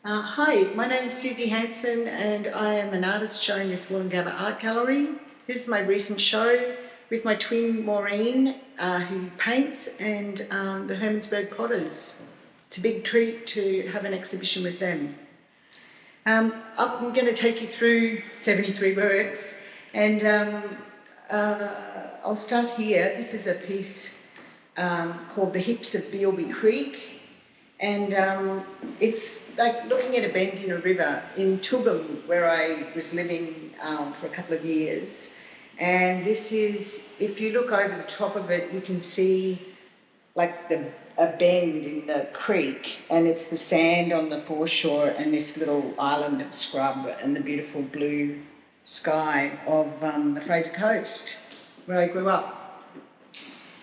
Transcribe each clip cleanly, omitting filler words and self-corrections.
Hi, my name is Susie Hansen and I am an artist showing with Wollongabba Art Gallery. This is my recent show with my twin Maureen, who paints, and the Hermansburg Potters. It's a big treat to have an exhibition with them. I'm going to take you through 73 works, and I'll start here. This is a piece called The Hips of Beelby Creek. And it's like looking at a bend in a river in Toowoomba, where I was living for a couple of years. And this is, if you look over the top of it, you can see like a bend in the creek, and it's the sand on the foreshore and this little island of scrub and the beautiful blue sky of the Fraser Coast, where I grew up.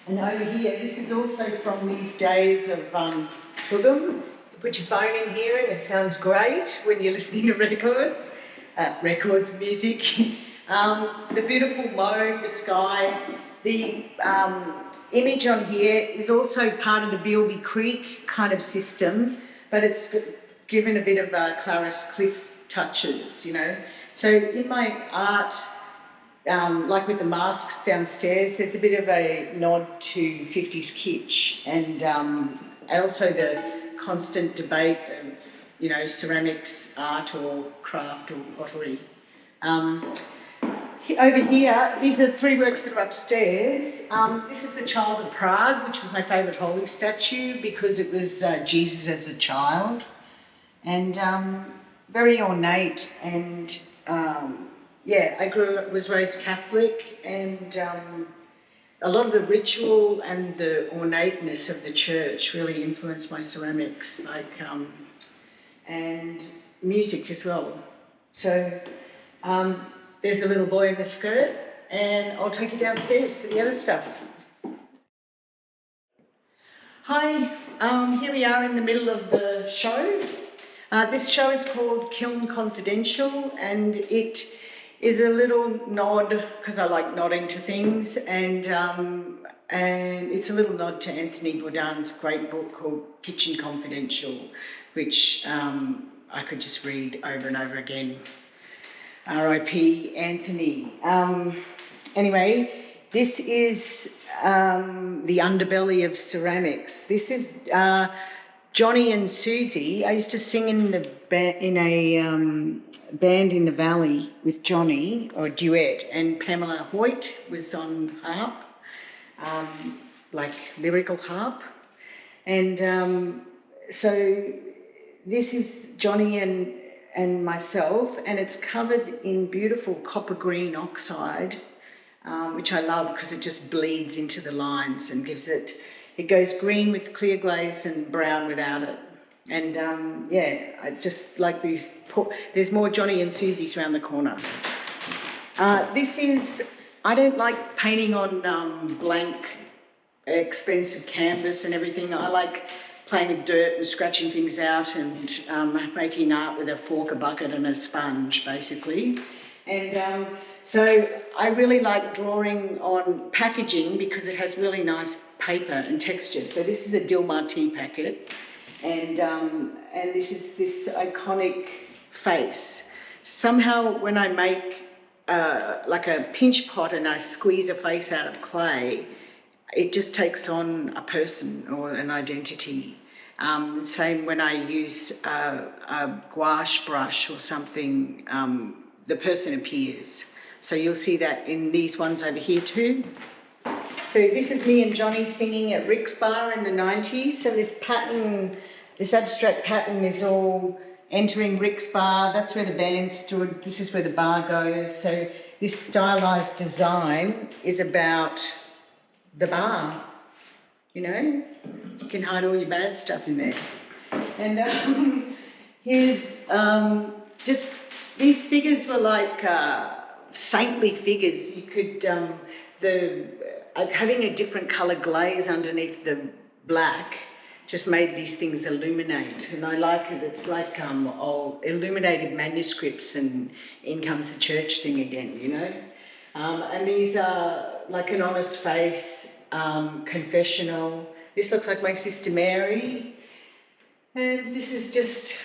And over here, this is also from these days of Toowoomba. You put your phone in here and it sounds great when you're listening to records, music. The beautiful mauve, the sky. The image on here is also part of the Beelby Creek kind of system, but it's given a bit of Clarice Cliff touches, you know. So in my art, like with the masks downstairs, there's a bit of a nod to 50s kitsch, and also the constant debate of, you know, ceramics, art or craft or pottery. Over here, these are 3 works that are upstairs. This is the Child of Prague, which was my favourite holy statue because it was Jesus as a child, and very ornate. And yeah, I was raised Catholic, and a lot of the ritual and the ornateness of the church really influenced my ceramics, and music as well. So there's a little boy in the skirt, and I'll take you downstairs to the other stuff. Hi, here we are in the middle of the show. This show is called Kiln Confidential, and it is a little nod, because I like nodding to things, and it's a little nod to Anthony Bourdain's great book called Kiln Confidential, which I could just read over and over again. R.I.P. Anthony. Anyway, this is the underbelly of ceramics. This is Johnny and Susie. I used to sing in a band in the Valley with Johnny, or a duet, and Pamela Hoyt was on harp, like lyrical harp. And so this is Johnny and myself, and it's covered in beautiful copper green oxide, which I love because it just bleeds into the lines and gives it goes green with clear glaze and brown without it. And yeah, I just like these. There's more Johnny and Susie's around the corner. This is, I don't like painting on blank, expensive canvas and everything. I like playing with dirt and scratching things out and making art with a fork, a bucket and a sponge, basically. And so I really like drawing on packaging because it has really nice paper and texture. So this is a Dilmah tea packet, and this is this iconic face. So somehow when I make like a pinch pot and I squeeze a face out of clay, it just takes on a person or an identity. Same when I use a gouache brush or something, the person appears. So you'll see that in these ones over here too. So this is me and Johnny singing at Rick's Bar in the 90s, and this pattern, this abstract pattern is all entering Rick's Bar. That's where the band stood. This is where the bar goes. So this stylized design is about the bar, you know? You can hide all your bad stuff in there. And here's just, these figures were like saintly figures. You could, having a different colour glaze underneath the black just made these things illuminate, and I like it. It's like old illuminated manuscripts, and in comes the church thing again, you know. And these are like an honest face, confessional, This looks like my sister Mary. And this is just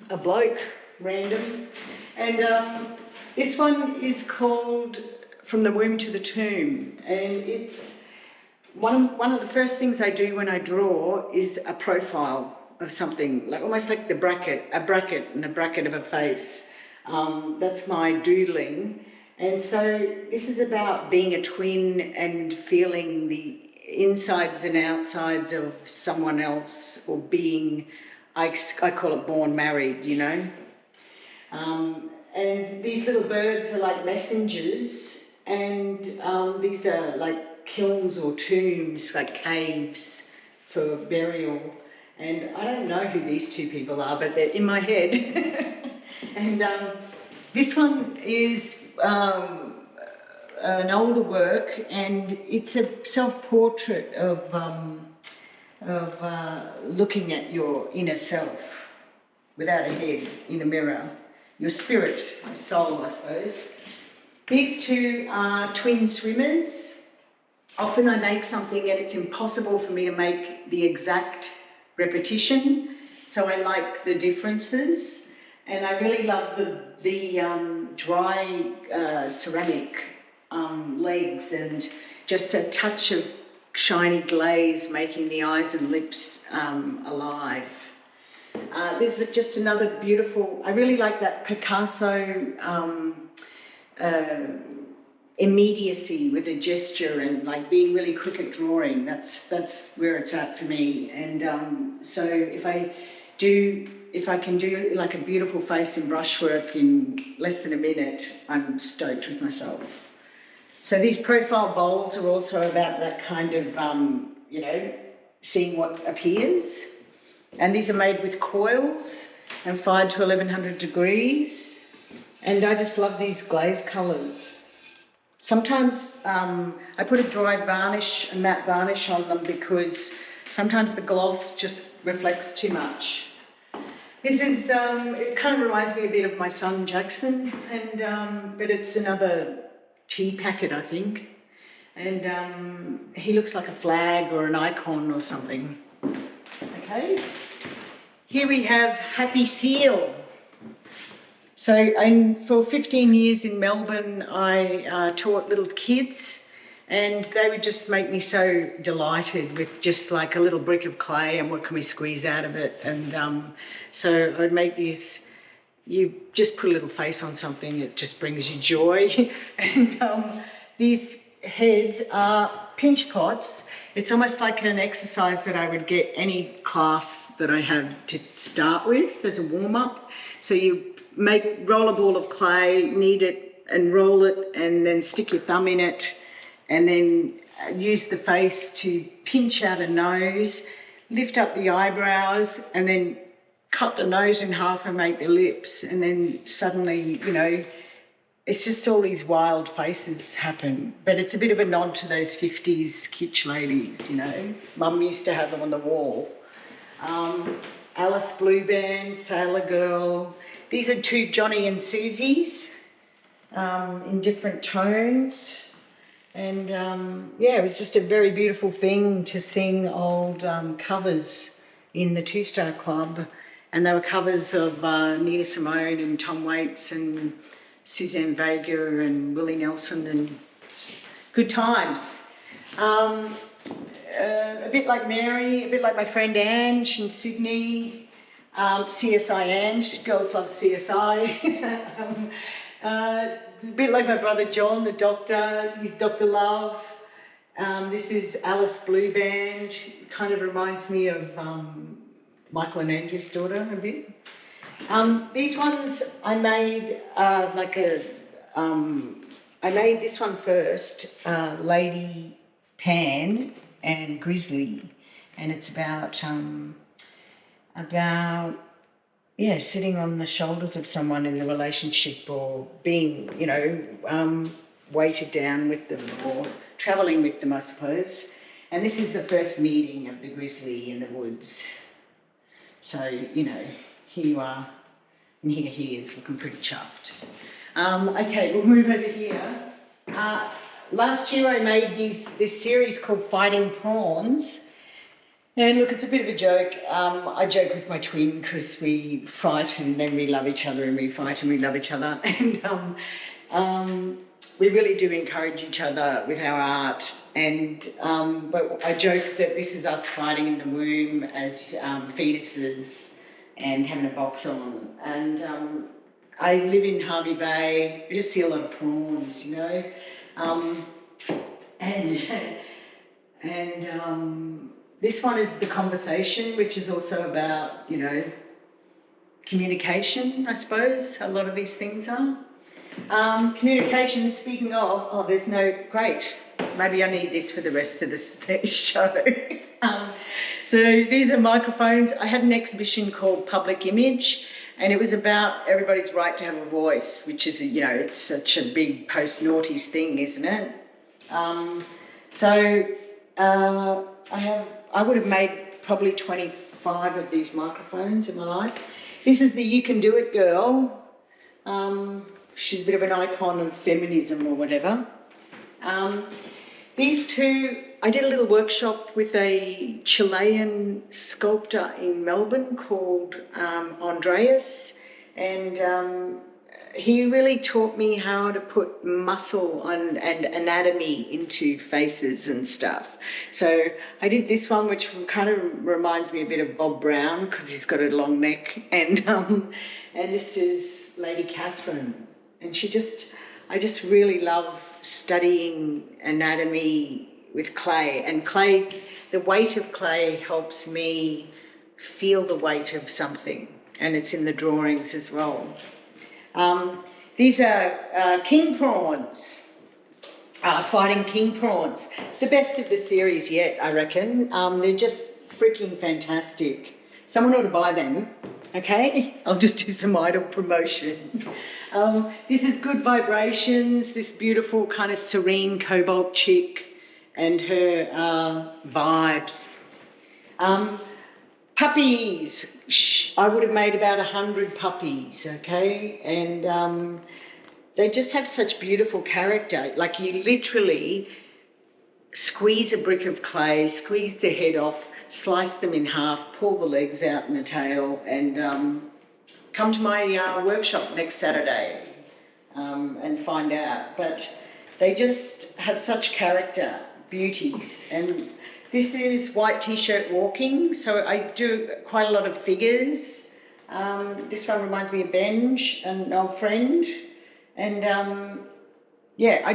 a bloke, random. And this one is called From the Womb to the Tomb. And it's one of the first things I do when I draw is a profile of something, like almost like a bracket of a face. That's my doodling. And so this is about being a twin and feeling the insides and outsides of someone else, or being, I call it born married, you know. And these little birds are like messengers, and these are like kilns or tombs, like caves for burial. And I don't know who these two people are, but they're in my head. And this one is an older work, and it's a self-portrait of looking at your inner self without a head in a mirror, your spirit, your soul, I suppose. These two are twin swimmers. Often I make something and it's impossible for me to make the exact repetition, so I like the differences. And I really love the dry ceramic legs, and just a touch of shiny glaze making the eyes and lips alive. This is just another beautiful, I really like that Picasso immediacy with a gesture, and like being really quick at drawing. That's where it's at for me. And so if I can do like a beautiful face in brushwork in less than a minute, I'm stoked with myself. So these profile bowls are also about that kind of, you know, seeing what appears. And these are made with coils and fired to 1100 degrees. And I just love these glaze colours. Sometimes I put a dry varnish, a matte varnish on them, because sometimes the gloss just reflects too much. This is, it kind of reminds me a bit of my son Jackson, and but it's another tea packet, I think. And he looks like a flag or an icon or something. Okay, here we have Happy Seal. So for 15 years in Melbourne, I taught little kids, and they would just make me so delighted with just like a little brick of clay and what can we squeeze out of it. And so I'd make these, you just put a little face on something, it just brings you joy. And these heads are pinch pots. It's almost like an exercise that I would get any class that I have to start with as a warm-up. So you roll a ball of clay, knead it and roll it, and then stick your thumb in it, and then use the face to pinch out a nose, lift up the eyebrows, and then cut the nose in half and make the lips. And then suddenly, you know, it's just all these wild faces happen. But it's a bit of a nod to those 50s kitsch ladies, you know. Mum used to have them on the wall. Alice Blue Band, Sailor Girl. These are two Johnny and Susies in different tones. And yeah, it was just a very beautiful thing to sing old covers in the Two Star Club. And they were covers of Nina Simone and Tom Waits and Suzanne Vega and Willie Nelson, and good times. A bit like Mary, a bit like my friend Ange in Sydney. CSI Ange, girls love CSI. A bit like my brother John, the doctor, he's Dr. Love. This is Alice Blue Band, kind of reminds me of Michael and Andrew's daughter a bit. These ones I made I made this one first, Lady Pan and Grizzly, and it's about sitting on the shoulders of someone in the relationship, or being, you know, weighted down with them, or travelling with them, I suppose. And this is the first meeting of the grizzly in the woods. So, you know, here you are, and here he is looking pretty chuffed. Okay, we'll move over here. Last year I made this series called Fighting Prawns, And look, it's a bit of a joke. I joke with my twin because we fight and then we love each other and we fight and we love each other. And we really do encourage each other with our art. And but I joke that this is us fighting in the womb as fetuses and having a box on. And I live in Harvey Bay. We just see a lot of prawns, you know. This one is The Conversation, which is also about, you know, communication, I suppose. A lot of these things are. Communication, speaking of, there's no, great. Maybe I need this for the rest of the show. So these are microphones. I had an exhibition called Public Image, and it was about everybody's right to have a voice, which is, you know, it's such a big post-noughties thing, isn't it? I would have made probably 25 of these microphones in my life. This is the You Can Do It girl. She's a bit of an icon of feminism or whatever. These two, I did a little workshop with a Chilean sculptor in Melbourne called Andreas, and he really taught me how to put muscle and anatomy into faces and stuff. So I did this one, which kind of reminds me a bit of Bob Brown because he's got a long neck, and this is Lady Catherine, and I just really love studying anatomy with clay, and clay, the weight of clay helps me feel the weight of something, and it's in the drawings as well. These are king prawns, fighting king prawns. The best of the series yet, I reckon. They're just freaking fantastic. Someone ought to buy them, okay? I'll just do some idle promotion. This is Good Vibrations, this beautiful kind of serene cobalt chick and her vibes. Puppies. I would have made about 100 puppies, okay? And they just have such beautiful character. Like you literally squeeze a brick of clay, squeeze the head off, slice them in half, pull the legs out and the tail, and come to my workshop next Saturday and find out. But they just have such character, beauties. And this is White T-shirt walking, so I do quite a lot of figures. This one reminds me of Benj, an old friend. And yeah,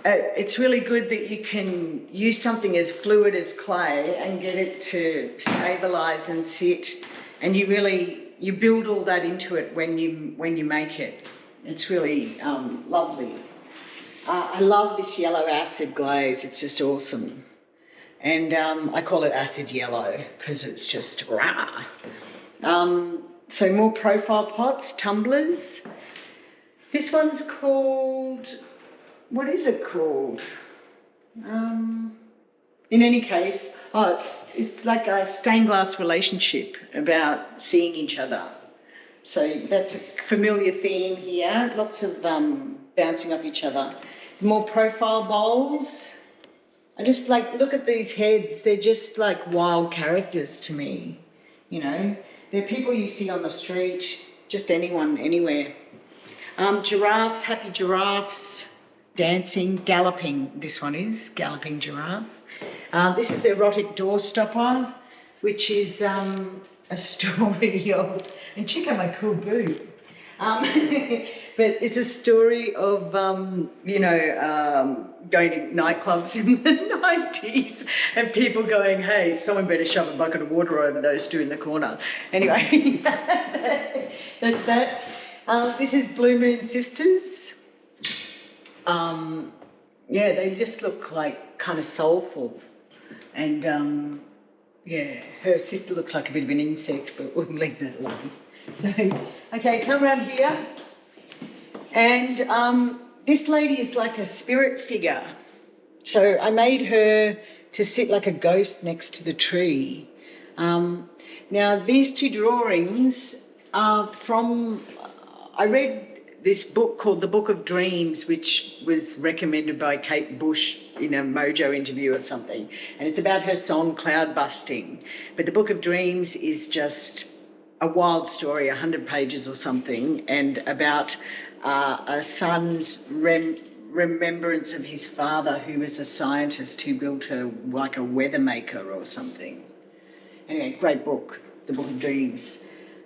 it's really good that you can use something as fluid as clay and get it to stabilise and sit, and you build all that into it when you make it. It's really lovely. I love this yellow acid glaze, it's just awesome. And I call it acid yellow because it's just rah. So more profile pots, tumblers. This one's called, what is it called? In any case, it's like a stained glass relationship about seeing each other. So that's a familiar theme here, lots of bouncing off each other. More profile bowls. I just look at these heads, they're just like wild characters to me, you know. They're people you see on the street, just anyone, anywhere. Giraffes, happy giraffes, dancing, galloping, this one is, galloping giraffe. This is Erotic Doorstopper, which is a story of, and check out my cool boot. But it's a story of, going to nightclubs in the 90s and people going, hey, someone better shove a bucket of water over those two in the corner. Anyway, that's that. This is Blue Moon Sisters. Yeah, they just look like kind of soulful. And, yeah, her sister looks like a bit of an insect, but we'll leave that alone. So, okay, come around here. And this lady is like a spirit figure. So I made her to sit like a ghost next to the tree. Now, these two drawings are from, I read this book called The Book of Dreams, which was recommended by Kate Bush in a Mojo interview or something. And it's about her song Cloud Busting. But The Book of Dreams is just a wild story, 100 pages or something, and about a son's remembrance of his father, who was a scientist who built a weather maker or something. Anyway, great book, The Book of Dreams.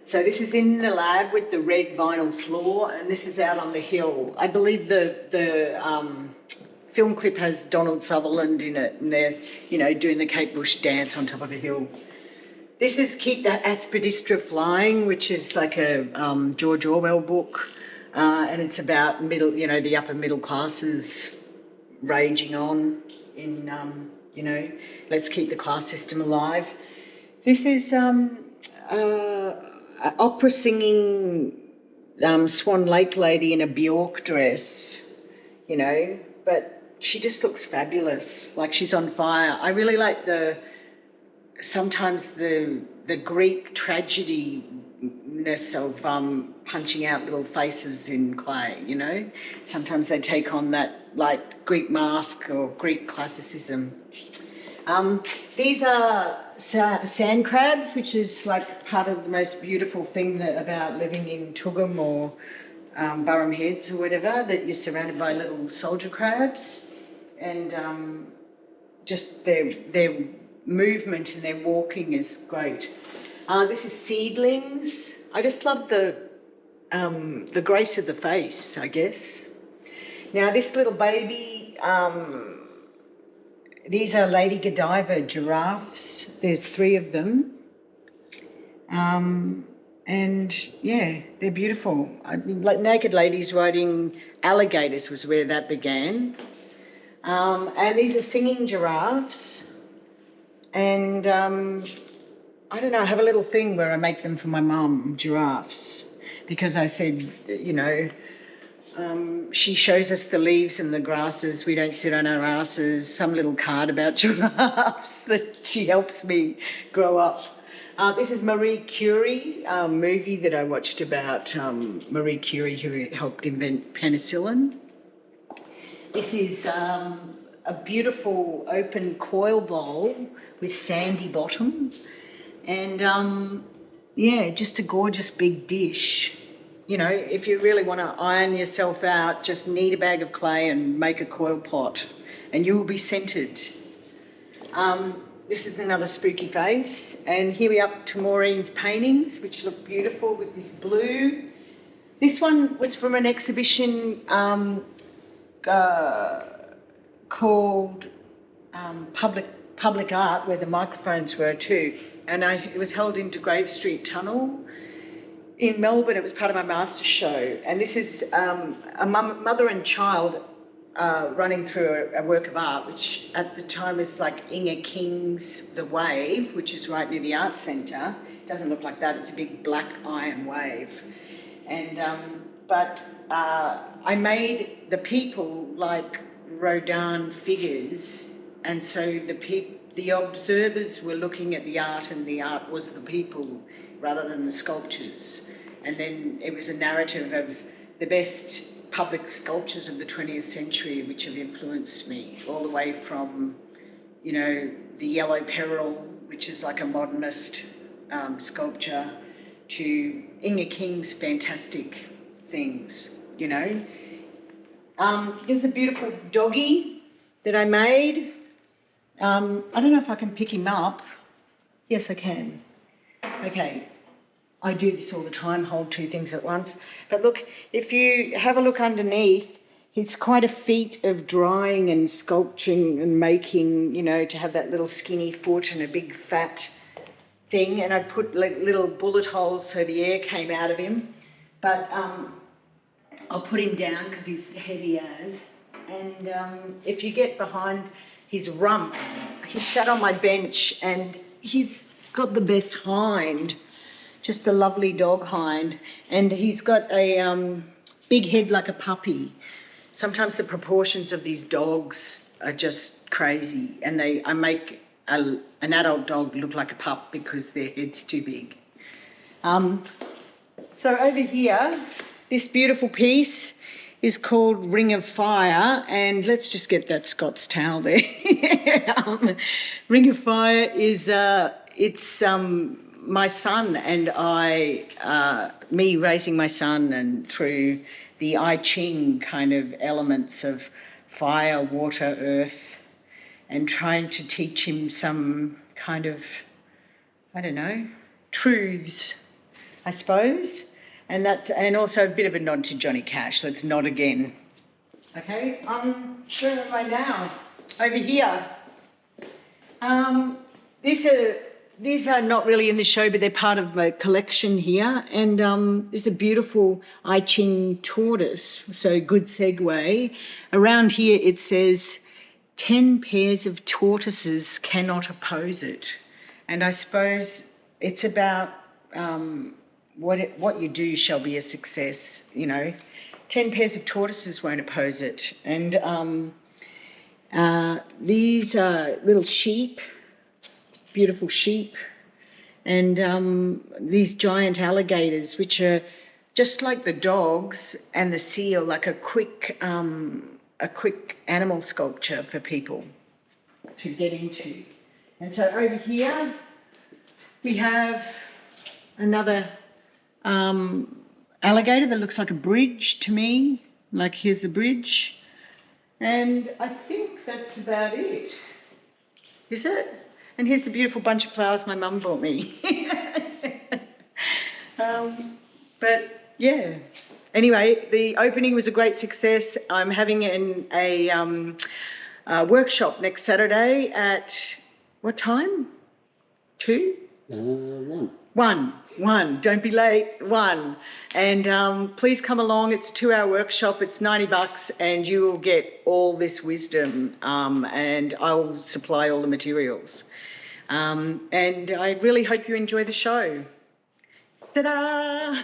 So this is in the lab with the red vinyl floor, and this is out on the hill. I believe the film clip has Donald Sutherland in it, and they're, you know, doing the Kate Bush dance on top of a hill. This is Keep the Aspidistra Flying, which is like a George Orwell book, and it's about the upper middle classes raging on in, let's keep the class system alive. This is opera singing Swan Lake lady in a Bjork dress, you know, but she just looks fabulous, like she's on fire. I really like sometimes the Greek tragedy-ness of punching out little faces in clay, you know. Sometimes they take on that like Greek mask or Greek classicism. These are sand crabs, which is like part of the most beautiful thing about living in Toogoom or Burham Heads or whatever, that you're surrounded by little soldier crabs, and just their movement and their walking is great. This is seedlings. I just love the grace of the face, I guess. Now this little baby, these are Lady Godiva giraffes. There's 3 of them. And yeah, they're beautiful. Like naked ladies riding alligators was where that began. And these are singing giraffes. And I don't know, I have a little thing where I make them for my mum, giraffes, because I said, you know, she shows us the leaves and the grasses, we don't sit on our asses, some little card about giraffes that she helps me grow up. This is Marie Curie, a movie that I watched about Marie Curie, who helped invent penicillin. This is a beautiful open coil bowl with sandy bottom, and yeah, just a gorgeous big dish. You know, if you really want to iron yourself out, just knead a bag of clay and make a coil pot, and you will be scented. This is another spooky face, and here we're up to Maureen's paintings, which look beautiful with this blue. This one was from an exhibition called Public Art, where the microphones were too, and it was held into Grave Street Tunnel in Melbourne. It was part of my master show, and this is a mother and child running through a work of art, which at the time was like Inga King's The Wave, which is right near the Art Centre. It doesn't look like that, it's a big black iron wave. And but I made the people like Rodin figures, and so the observers were looking at the art, and the art was the people rather than the sculptures. And then it was a narrative of the best public sculptures of the 20th century, which have influenced me, all the way from, you know, the Yellow Peril, which is like a modernist sculpture, to Inga King's fantastic things, you know. Here's a beautiful doggy that I made. I don't know if I can pick him up. Yes, I can. Okay. I do this all the time, hold 2 things at once. But look, if you have a look underneath, it's quite a feat of drawing and sculpturing and making, you know, to have that little skinny foot and a big fat thing. And I put like little bullet holes so the air came out of him. But I'll put him down because he's heavy as. And if you get behind his rump, he sat on my bench and he's got the best hind. Just a lovely dog hind, and he's got a big head like a puppy. Sometimes the proportions of these dogs are just crazy, and I make an adult dog look like a pup because their head's too big. So over here, This beautiful piece is called Ring of Fire, and let's just get that Scots towel there. Ring of Fire is my son and I, me raising my son, and through the I Ching kind of elements of fire, water, earth, and trying to teach him some kind of, I don't know, truths, I suppose. And also a bit of a nod to Johnny Cash. Let's nod again. Okay, where am I now? Over here. These are not really in the show, but they're part of my collection here. And this is a beautiful I Ching tortoise, so good segue. Around here it says, 10 pairs of tortoises cannot oppose it. And I suppose it's about what you do shall be a success, 10 pairs of tortoises won't oppose it. And these are little sheep, beautiful sheep, and these giant alligators, which are just like the dogs and the seal, like a quick animal sculpture for people to get into. And so over here we have another alligator that looks like a bridge to me. Like, here's the bridge. And I think that's about it. Is it? And here's the beautiful bunch of flowers my mum bought me. But yeah. Anyway, the opening was a great success. I'm having a workshop next Saturday at what time? 2? 1. 1. Don't be late. 1. And please come along. It's a 2-hour workshop. It's $90, and you will get all this wisdom. And I'll supply all the materials. And I really hope you enjoy the show. Ta-da!